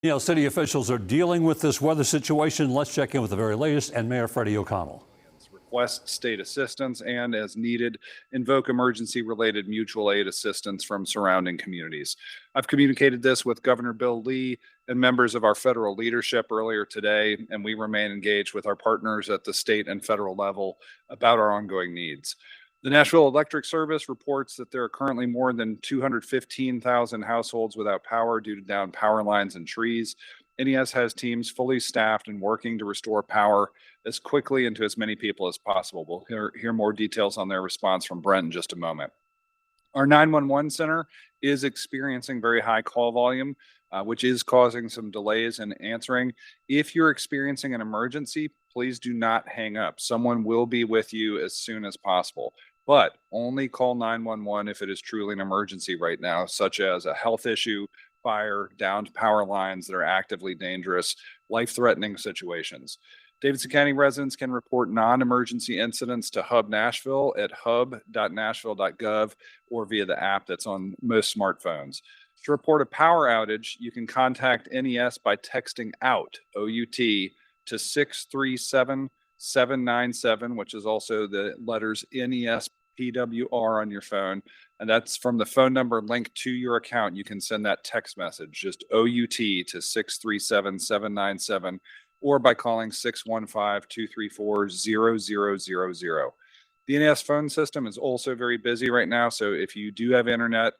City officials are dealing with this weather situation. Let's check in with the very latest and Mayor Freddie O'Connell. Request state assistance and, as needed, invoke emergency related mutual aid assistance from surrounding communities. I've communicated this with Governor Bill Lee and members of our federal leadership earlier today, and we remain engaged with our partners at the state and federal level about our ongoing needs. The Nashville Electric Service reports that there are currently more than 215,000 households without power due to downed power lines and trees. NES has teams fully staffed and working to restore power as quickly and to as many people as possible. We'll hear more details on their response from Brent in just a moment. Our 911 center is experiencing very high call volume, which is causing some delays in answering. If you're experiencing an emergency, please do not hang up. Someone will be with you as soon as possible, but only call 911 if it is truly an emergency right now, such as a health issue, fire, downed power lines that are actively dangerous, life-threatening situations. Davidson County residents can report non-emergency incidents to Hub Nashville at hub.nashville.gov or via the app that's on most smartphones. To report a power outage, you can contact NES by texting OUT, O-U-T, to 637-797, which is also the letters NESPWR on your phone. And that's from the phone number linked to your account. You can send that text message, just OUT, to 637-797, or by calling 615-234-0000. The NES phone system is also very busy right now, so if you do have internet,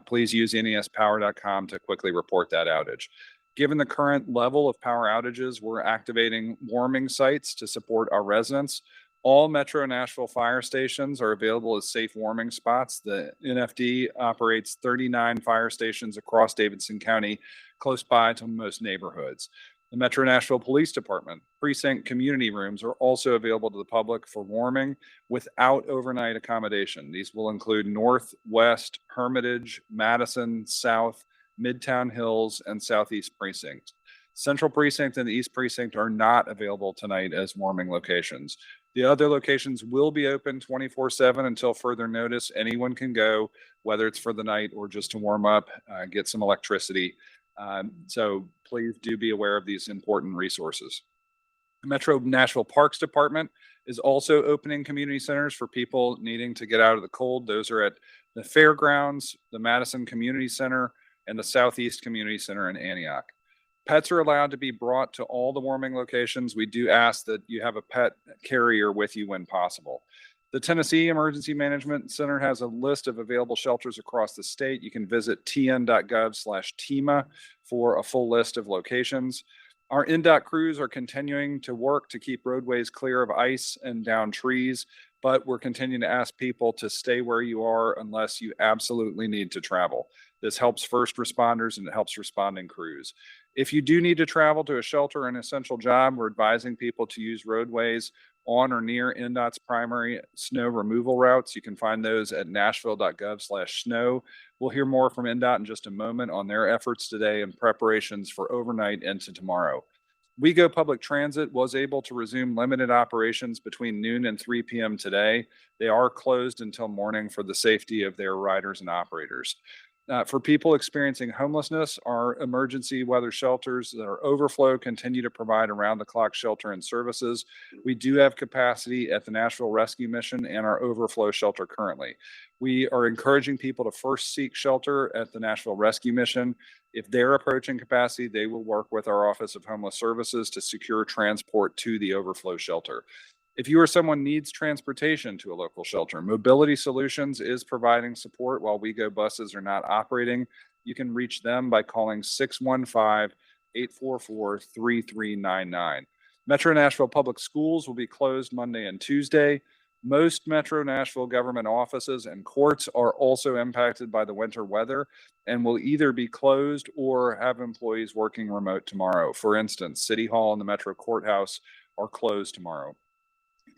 please use nespower.com to quickly report that outage. Given the current level of power outages, we're activating warming sites to support our residents. All Metro Nashville fire stations are available as safe warming spots. The NFD operates 39 fire stations across Davidson County, close by to most neighborhoods. The Metro Nashville Police Department precinct community rooms are also available to the public for warming without overnight accommodation. These will include North, West, Hermitage, Madison, South, Midtown Hills, and Southeast precincts. Central Precinct and the East Precinct are not available tonight as warming locations. The other locations will be open 24/7 until further notice. Anyone can go, whether it's for the night or just to warm up, get some electricity. So please do be aware of these important resources. The Metro Nashville Parks Department is also opening community centers for people needing to get out of the cold. Those are at the Fairgrounds, the Madison Community Center, and the Southeast Community Center in Antioch. Pets are allowed to be brought to all the warming locations. We do ask that you have a pet carrier with you when possible. The Tennessee Emergency Management Center has a list of available shelters across the state. You can visit tn.gov/TEMA for a full list of locations. Our NDOT crews are continuing to work to keep roadways clear of ice and downed trees, but we're continuing to ask people to stay where you are unless you absolutely need to travel. This helps first responders and it helps responding crews. If you do need to travel to a shelter or an essential job, we're advising people to use roadways on or near NDOT's primary snow removal routes. You can find those at nashville.gov/snow. We'll hear more from NDOT in just a moment on their efforts today and preparations for overnight into tomorrow. WeGo Public Transit was able to resume limited operations between noon and 3 p.m. today. They are closed until morning for the safety of their riders and operators. For people experiencing homelessness, our emergency weather shelters that are overflow continue to provide around-the-clock shelter and services. We do have capacity at the Nashville Rescue Mission and our overflow shelter currently. We are encouraging people to first seek shelter at the Nashville Rescue Mission. If they're approaching capacity, they will work with our Office of Homeless Services to secure transport to the overflow shelter. If you or someone needs transportation to a local shelter, Mobility Solutions is providing support while WeGo buses are not operating. You can reach them by calling 615-844-3399. Metro Nashville Public Schools will be closed Monday and Tuesday. Most Metro Nashville government offices and courts are also impacted by the winter weather and will either be closed or have employees working remote tomorrow. For instance, City Hall and the Metro Courthouse are closed tomorrow.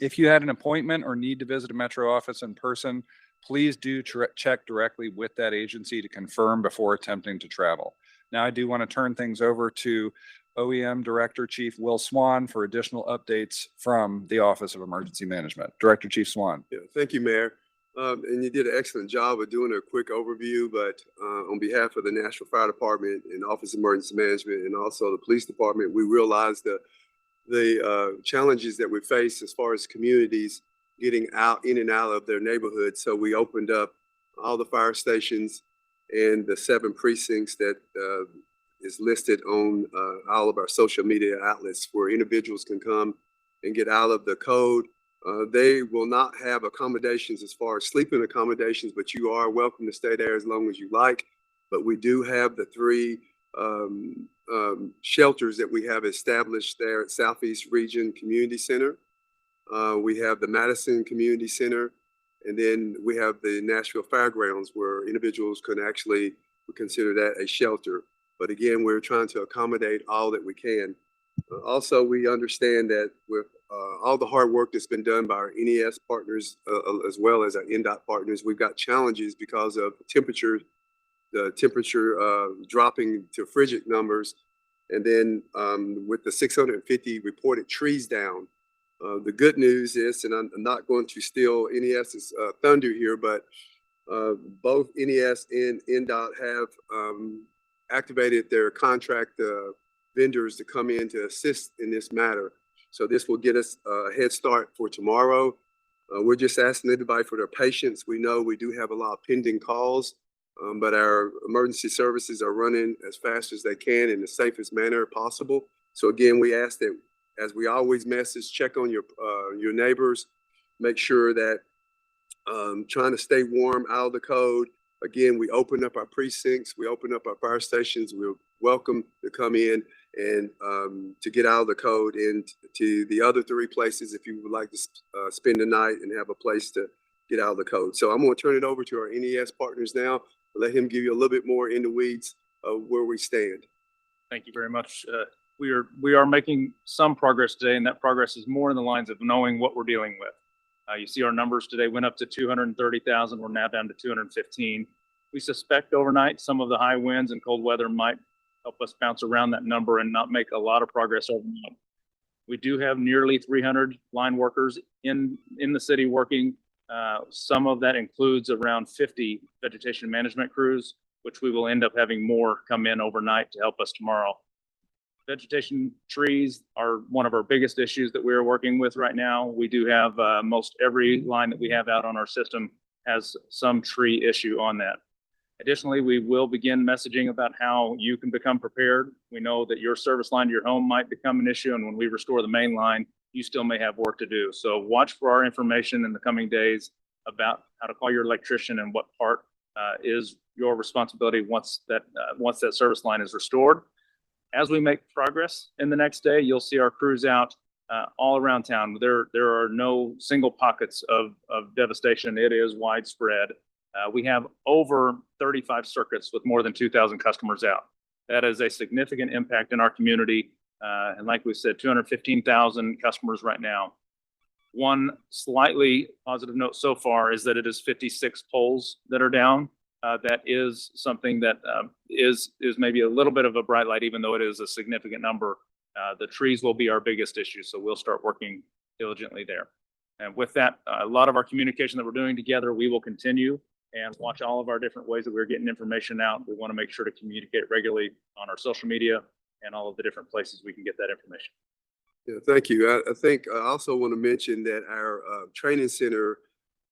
If you had an appointment or need to visit a Metro office in person, please do check directly with that agency to confirm before attempting to travel. Now, I do want to turn things over to OEM Director Chief Will Swan for additional updates from the Office of Emergency Management. Director Chief Swan. Yeah, thank you, Mayor. And you did an excellent job of doing a quick overview, but on behalf of the Nashville Fire Department and Office of Emergency Management and also the Police Department, we realized the challenges that we face as far as communities getting out in and out of their neighborhoods. So we opened up all the fire stations and the 7 precincts that is listed on all of our social media outlets where individuals can come and get out of the code. They will not have accommodations as far as sleeping accommodations, but you are welcome to stay there as long as you like. But we do have the 3 shelters that we have established there at Southeast Region Community Center. We have the Madison Community Center, and then we have the Nashville Fairgrounds where individuals can actually consider that a shelter. But again, we're trying to accommodate all that we can. Also, we understand that with all the hard work that's been done by our NES partners, as well as our NDOT partners, we've got challenges because of the temperature dropping to frigid numbers. And then with the 650 reported trees down, the good news is, and I'm not going to steal NES's thunder here, but both NES and NDOT have activated their contract vendors to come in to assist in this matter. So this will get us a head start for tomorrow. We're just asking everybody for their patience. We know we do have a lot of pending calls, but our emergency services are running as fast as they can in the safest manner possible. So again, we ask that, as we always message, check on your neighbors, make sure that trying to stay warm, out of the code. Again, we open up our precincts, we open up our fire stations. We're welcome to come in and to get out of the code, and to the other 3 places if you would like to spend the night and have a place to get out of the code. So I'm going to turn it over to our NES partners now, let him give you a little bit more in the weeds of where we stand. Thank you very much. We are making some progress today, and that progress is more in the lines of knowing what we're dealing with. You see our numbers today went up to 230,000. We're now down to 215. We suspect overnight some of the high winds and cold weather might help us bounce around that number and not make a lot of progress overnight. We do have nearly 300 line workers in the city working. Some of that includes around 50 vegetation management crews, which we will end up having more come in overnight to help us tomorrow. Vegetation trees are one of our biggest issues that we're working with right now. We do have most every line that we have out on our system has some tree issue on that. Additionally, we will begin messaging about how you can become prepared. We know that your service line to your home might become an issue, and when we restore the main line, you still may have work to do. So watch for our information in the coming days about how to call your electrician and what part is your responsibility once that service line is restored. As we make progress in the next day, you'll see our crews out all around town. There are no single pockets of devastation. It is widespread. We have over 35 circuits with more than 2,000 customers out. That is a significant impact in our community. And like we said, 215,000 customers right now. One slightly positive note so far is that it is 56 poles that are down. That is something that is maybe a little bit of a bright light, even though it is a significant number. The trees will be our biggest issue, so we'll start working diligently there. And with that, a lot of our communication that we're doing together, we will continue and watch all of our different ways that we're getting information out. We want to make sure to communicate regularly on our social media and all of the different places we can get that information. Yeah, thank you. I think I also want to mention that our training center,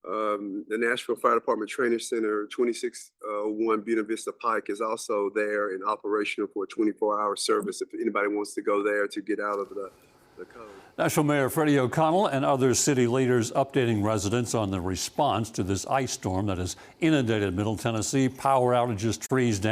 the Nashville Fire Department Training Center, 2601 Buena Vista Pike, is also there and operational for a 24-hour service if anybody wants to go there to get out of the code. Nashville Mayor Freddie O'Connell and other city leaders updating residents on the response to this ice storm that has inundated Middle Tennessee. Power outages, trees down.